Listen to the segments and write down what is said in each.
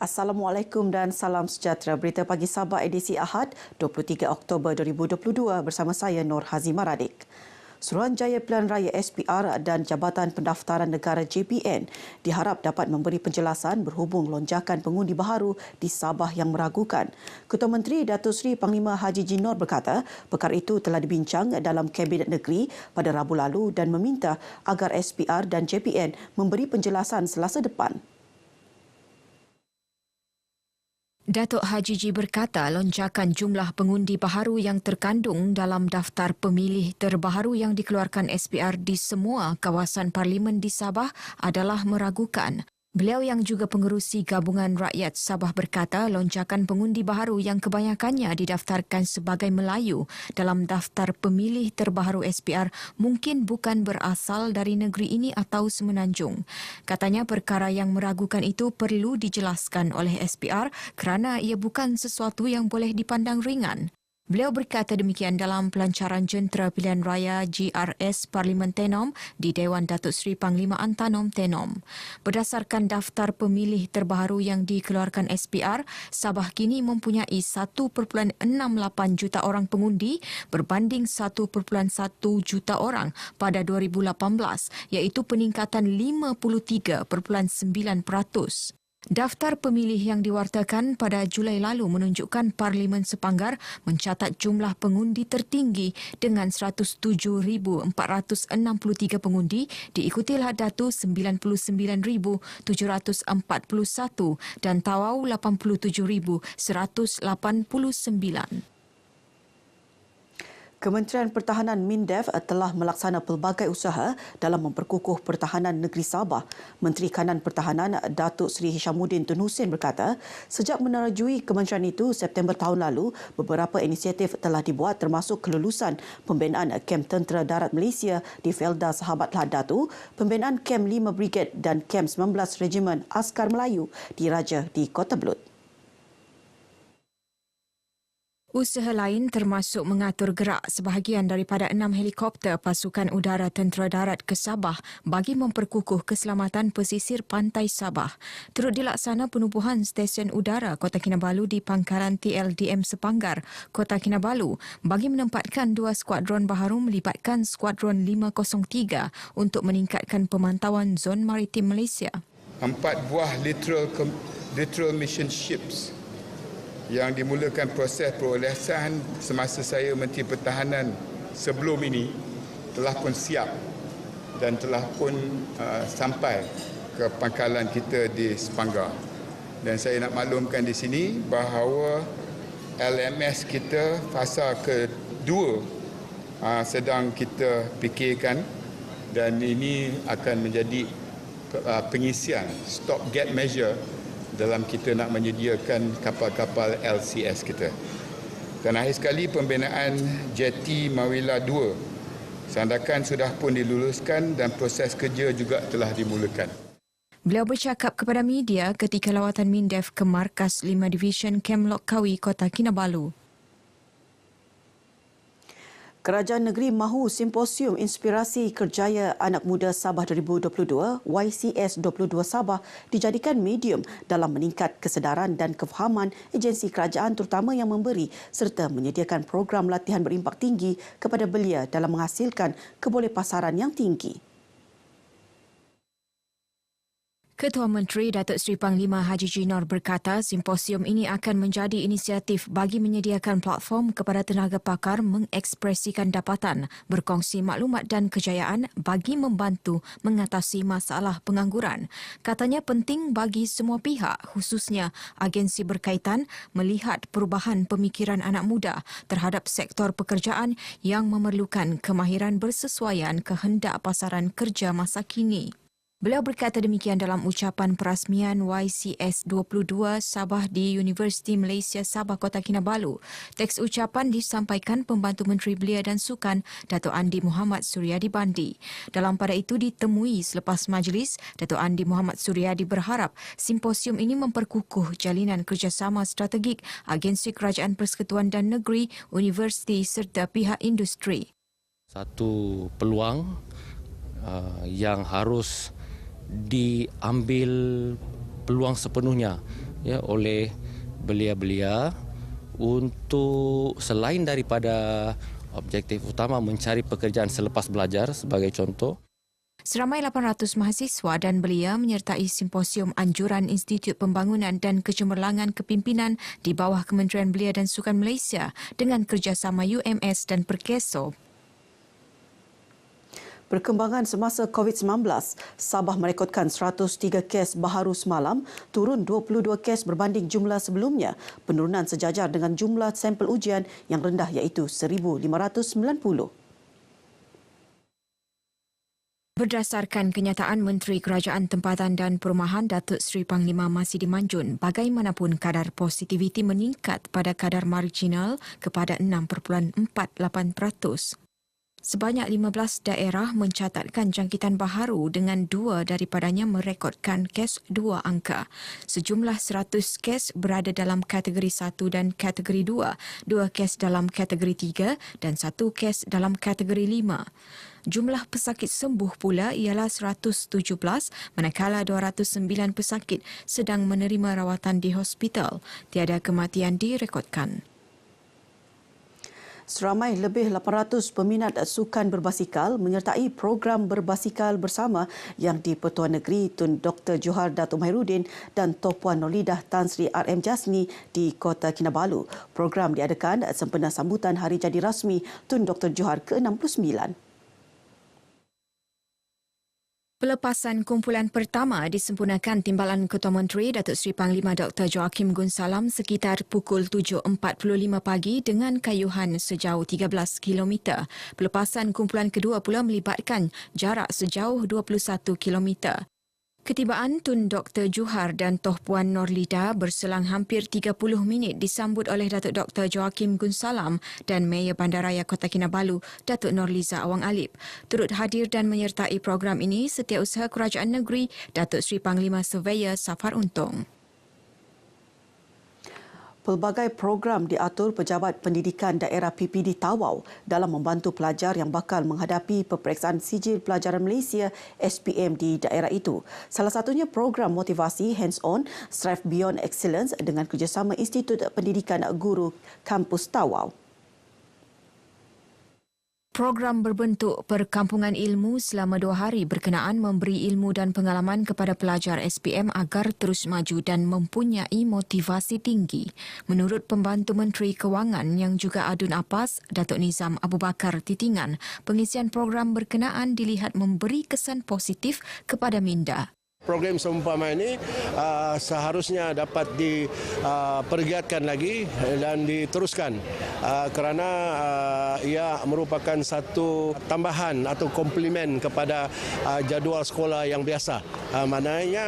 Assalamualaikum dan salam sejahtera. Berita Pagi Sabah edisi Ahad 23 Oktober 2022 bersama saya Nur Hazimah Radik. Suruhanjaya Pilihan Raya SPR dan Jabatan Pendaftaran Negara JPN diharap dapat memberi penjelasan berhubung lonjakan pengundi baharu di Sabah yang meragukan. Ketua Menteri Datuk Seri Panglima Haji Jinor berkata perkara itu telah dibincang dalam Kabinet Negeri pada Rabu lalu dan meminta agar SPR dan JPN memberi penjelasan Selasa depan. Datuk Haji Ji berkata lonjakan jumlah pengundi baharu yang terkandung dalam daftar pemilih terbaharu yang dikeluarkan SPR di semua kawasan parlimen di Sabah adalah meragukan. Beliau yang juga pengerusi Gabungan Rakyat Sabah berkata lonjakan pengundi baharu yang kebanyakannya didaftarkan sebagai Melayu dalam daftar pemilih terbaharu SPR mungkin bukan berasal dari negeri ini atau semenanjung. Katanya perkara yang meragukan itu perlu dijelaskan oleh SPR kerana ia bukan sesuatu yang boleh dipandang ringan. Beliau berkata demikian dalam pelancaran Jentera Pilihan Raya GRS Parlimen Tenom di Dewan Datuk Seri Panglima Antanom Tenom. Berdasarkan daftar pemilih terbaharu yang dikeluarkan SPR, Sabah kini mempunyai 1.68 juta orang pengundi berbanding 1.1 juta orang pada 2018, iaitu peningkatan 53.9%. Daftar pemilih yang diwartakan pada Julai lalu menunjukkan Parlimen Sepanggar mencatat jumlah pengundi tertinggi dengan 107,463 pengundi diikutilah Datu 99,741 dan Tawau 87,189. Kementerian Pertahanan MINDEF telah melaksana pelbagai usaha dalam memperkukuh pertahanan negeri Sabah. Menteri Kanan Pertahanan Datuk Seri Hishamuddin Tun Hussein berkata, sejak menerajui kementerian itu September tahun lalu, beberapa inisiatif telah dibuat termasuk kelulusan pembinaan Kem Tentera Darat Malaysia di Felda Sahabat Lahad Datu, pembinaan Kem 5 Brigade dan Kem 19 Regimen Askar Melayu diraja di Kota Belud. Usaha lain termasuk mengatur gerak sebahagian daripada 6 helikopter pasukan udara tentera darat ke Sabah bagi memperkukuh keselamatan pesisir pantai Sabah. Turut dilaksana penubuhan stesen udara Kota Kinabalu di pangkalan TLDM Sepanggar, Kota Kinabalu bagi menempatkan 2 skuadron baharu melibatkan skuadron 503 untuk meningkatkan pemantauan zon maritim Malaysia. 4 buah littoral mission ships yang dimulakan proses perolehan semasa saya Menteri Pertahanan sebelum ini telah pun siap dan telah pun sampai ke pangkalan kita di Sepanggar. Dan saya nak maklumkan di sini bahawa LMS kita fasa kedua sedang kita fikirkan dan ini akan menjadi pengisian stop gap measure dalam kita nak menyediakan kapal-kapal LCS kita. Dan akhir sekali pembinaan jeti Mawila 2 sandakan sudah pun diluluskan dan proses kerja juga telah dimulakan. Beliau bercakap kepada media ketika lawatan MINDEF ke Markas 5 Division Kem Lok Kawi, Kota Kinabalu. Kerajaan Negeri mahu Simposium Inspirasi Kerjaya Anak Muda Sabah 2022 YCS 22 Sabah dijadikan medium dalam meningkat kesedaran dan kefahaman agensi kerajaan terutama yang memberi serta menyediakan program latihan berimpak tinggi kepada belia dalam menghasilkan kebolehpasaran yang tinggi. Ketua Menteri Datuk Seri Panglima Haji Jinor berkata simposium ini akan menjadi inisiatif bagi menyediakan platform kepada tenaga pakar mengekspresikan dapatan, berkongsi maklumat dan kejayaan bagi membantu mengatasi masalah pengangguran. Katanya penting bagi semua pihak, khususnya agensi berkaitan, melihat perubahan pemikiran anak muda terhadap sektor pekerjaan yang memerlukan kemahiran bersesuaian kehendak pasaran kerja masa kini. Beliau berkata demikian dalam ucapan perasmian YCS 22 Sabah di Universiti Malaysia Sabah Kota Kinabalu. Teks ucapan disampaikan Pembantu Menteri Belia dan Sukan Datuk Andi Muhammad Suryadi Bandi. Dalam pada itu ditemui selepas majlis, Datuk Andi Muhammad Suryadi berharap simposium ini memperkukuh jalinan kerjasama strategik agensi kerajaan persekutuan dan negeri, universiti serta pihak industri. Satu peluang yang harus diambil peluang sepenuhnya oleh belia-belia untuk selain daripada objektif utama mencari pekerjaan selepas belajar sebagai contoh. Seramai 800 mahasiswa dan belia menyertai simposium anjuran Institut Pembangunan dan Kecemerlangan Kepimpinan di bawah Kementerian Belia dan Sukan Malaysia dengan kerjasama UMS dan Perkeso. Perkembangan semasa COVID-19, Sabah merekodkan 103 kes baharu semalam, turun 22 kes berbanding jumlah sebelumnya, penurunan sejajar dengan jumlah sampel ujian yang rendah iaitu 1,590. Berdasarkan kenyataan Menteri Kerajaan Tempatan dan Perumahan Datuk Seri Panglima Masidi Manjun, bagaimanapun kadar positiviti meningkat pada kadar marginal kepada 6.48%. Sebanyak 15 daerah mencatatkan jangkitan baharu dengan 2 daripadanya merekodkan kes 2 angka. Sejumlah 100 kes berada dalam kategori 1 dan kategori 2, 2 kes dalam kategori 3 dan 1 kes dalam kategori 5. Jumlah pesakit sembuh pula ialah 117, manakala 209 pesakit sedang menerima rawatan di hospital. Tiada kematian direkodkan. Seramai lebih 800 peminat sukan berbasikal menyertai program berbasikal bersama yang di-Pertuan Negeri Tun Dr. Johar Datuk Mahiruddin dan Tuan Nurlidah Tan Sri RM Jasni di Kota Kinabalu. Program diadakan sempena sambutan Hari Jadi Rasmi Tun Dr. Johar ke-69. Pelepasan kumpulan pertama disempurnakan Timbalan Ketua Menteri Datuk Seri Panglima Dr. Joachim Gunsalam sekitar pukul 7.45 pagi dengan kayuhan sejauh 13 km. Pelepasan kumpulan kedua pula melibatkan jarak sejauh 21 km. Ketibaan Tun Dr. Johar dan Puan Nurlidah berselang hampir 30 minit disambut oleh Datuk Dr. Joachim Gunsalam dan Mayor Bandaraya Kota Kinabalu, Datuk Nurliza Awang Alip. Turut hadir dan menyertai program ini Setiausaha Kerajaan Negeri, Datuk Seri Panglima Surveyor Safar Untung. Pelbagai program diatur Pejabat Pendidikan Daerah PPD Tawau dalam membantu pelajar yang bakal menghadapi peperiksaan sijil pelajaran Malaysia SPM di daerah itu. Salah satunya program motivasi hands-on Strive Beyond Excellence dengan kerjasama Institut Pendidikan Guru Kampus Tawau. Program berbentuk perkampungan ilmu selama 2 hari berkenaan memberi ilmu dan pengalaman kepada pelajar SPM agar terus maju dan mempunyai motivasi tinggi. Menurut Pembantu Menteri Kewangan yang juga Adun Apas, Datuk Nizam Abu Bakar Titingan, pengisian program berkenaan dilihat memberi kesan positif kepada minda. Program seumpama ini seharusnya dapat dipergiatkan lagi dan diteruskan kerana ia merupakan satu tambahan atau komplement kepada jadual sekolah yang biasa. Maknanya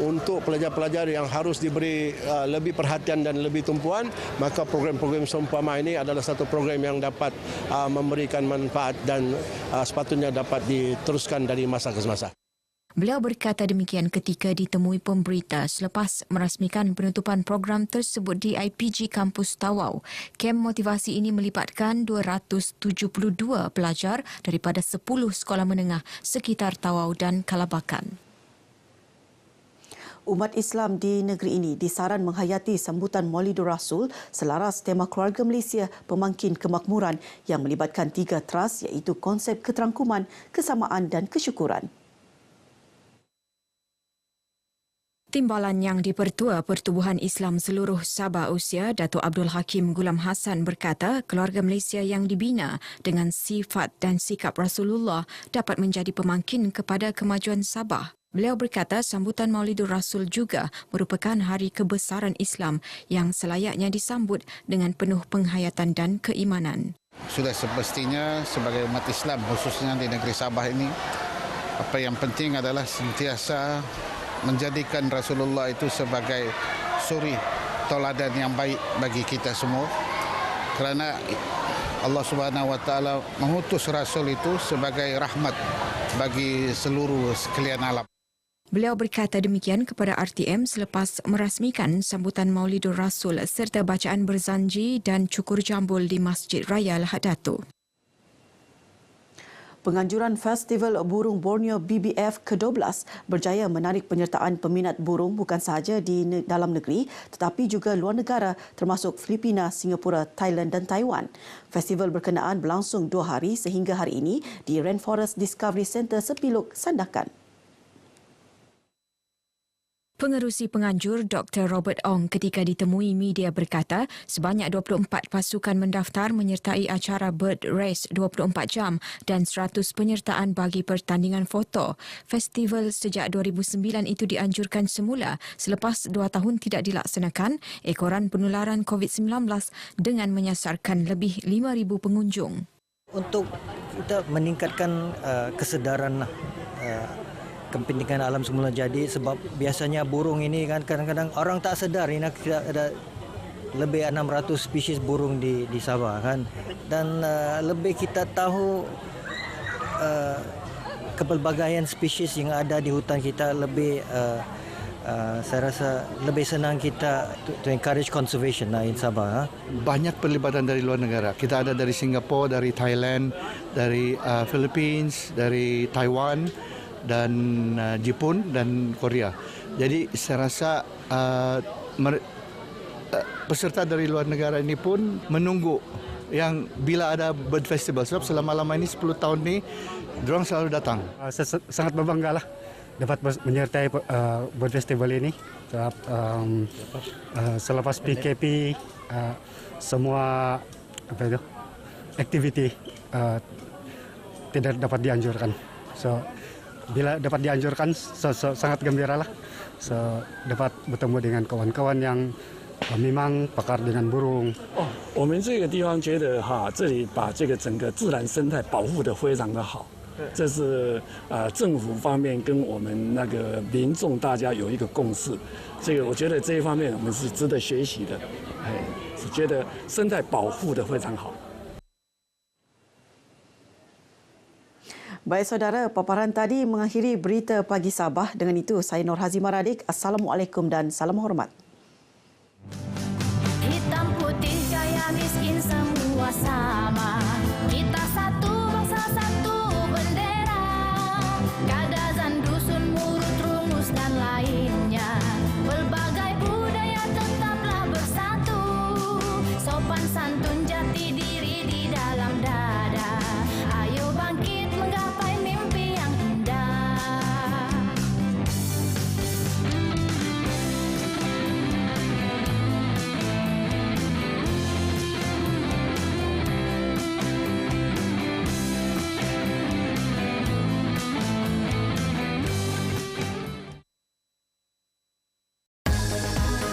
untuk pelajar-pelajar yang harus diberi lebih perhatian dan lebih tumpuan, maka program-program seumpama ini adalah satu program yang dapat memberikan manfaat dan sepatutnya dapat diteruskan dari masa ke masa. Beliau berkata demikian ketika ditemui pemberita selepas merasmikan penutupan program tersebut di IPG Kampus Tawau. Kem motivasi ini melibatkan 272 pelajar daripada 10 sekolah menengah sekitar Tawau dan Kalabakan. Umat Islam di negeri ini disaran menghayati sambutan Maulidur Rasul selaras tema Keluarga Malaysia Pemangkin Kemakmuran yang melibatkan 3 teras iaitu konsep keterangkuman, kesamaan dan kesyukuran. Timbalan yang di-Pertua Pertubuhan Islam Seluruh Sabah Usia, Datuk Abdul Hakim Gulam Hassan berkata keluarga Malaysia yang dibina dengan sifat dan sikap Rasulullah dapat menjadi pemangkin kepada kemajuan Sabah. Beliau berkata sambutan Maulidur Rasul juga merupakan hari kebesaran Islam yang selayaknya disambut dengan penuh penghayatan dan keimanan. Sudah semestinya sebagai umat Islam khususnya di negeri Sabah ini, apa yang penting adalah sentiasa menjadikan Rasulullah itu sebagai suri tauladan yang baik bagi kita semua, kerana Allah Subhanahu Wa Taala mengutus Rasul itu sebagai rahmat bagi seluruh sekalian alam. Beliau berkata demikian kepada RTM selepas merasmikan sambutan Maulidur Rasul serta bacaan berzanji dan cukur jambul di Masjid Raya Lahad Datu. Penganjuran Festival Burung Borneo BBF ke-12 berjaya menarik penyertaan peminat burung bukan sahaja di dalam negeri tetapi juga luar negara termasuk Filipina, Singapura, Thailand dan Taiwan. Festival berkenaan berlangsung 2 hari sehingga hari ini di Rainforest Discovery Centre Sepiluk, Sandakan. Pengerusi penganjur Dr. Robert Ong ketika ditemui media berkata sebanyak 24 pasukan mendaftar menyertai acara Bird Race 24 jam dan 100 penyertaan bagi pertandingan foto. Festival sejak 2009 itu dianjurkan semula selepas 2 tahun tidak dilaksanakan ekoran penularan COVID-19 dengan menyasarkan lebih 5,000 pengunjung. Untuk kita meningkatkan kesedaran kepentingan alam semula jadi, sebab biasanya burung ini kan kadang-kadang orang tak sedar ini kita ada lebih 600 spesies burung di Sabah kan, dan lebih kita tahu kepelbagaian spesies yang ada di hutan kita, lebih saya rasa lebih senang kita to encourage conservation in Sabah. Banyak perlibatan dari luar negara. Kita ada dari Singapura, dari Thailand, dari Philippines, dari Taiwan dan Jepun dan Korea. Jadi saya rasa peserta dari luar negara ini pun menunggu yang bila ada bird festival, sebab selama-lama ini 10 tahun ni diorang selalu datang. Saya sangat berbangga lah dapat menyertai bird festival ini. Sebab selepas PKP semua aktiviti tidak dapat dianjurkan. So bila dapat dianjurkan, sangat gembira lah. So, dapat bertemu dengan kawan-kawan yang memang pakar dengan burung. 我们这个地方觉得这里把这个整个自然生态保护得非常的好。这是政府方面跟我们那个民众大家有一个共识。这个我觉得这一方面我们是值得学习的。是觉得生态保护得非常好。 Baik saudara, paparan tadi mengakhiri berita pagi Sabah. Dengan itu, saya Nur Hazi Maradik. Assalamualaikum dan salam hormat. Hitam putih kaya miskin semua sama. Kita satu bangsa satu bendera. Kadazan dusun murut rumus dan lain.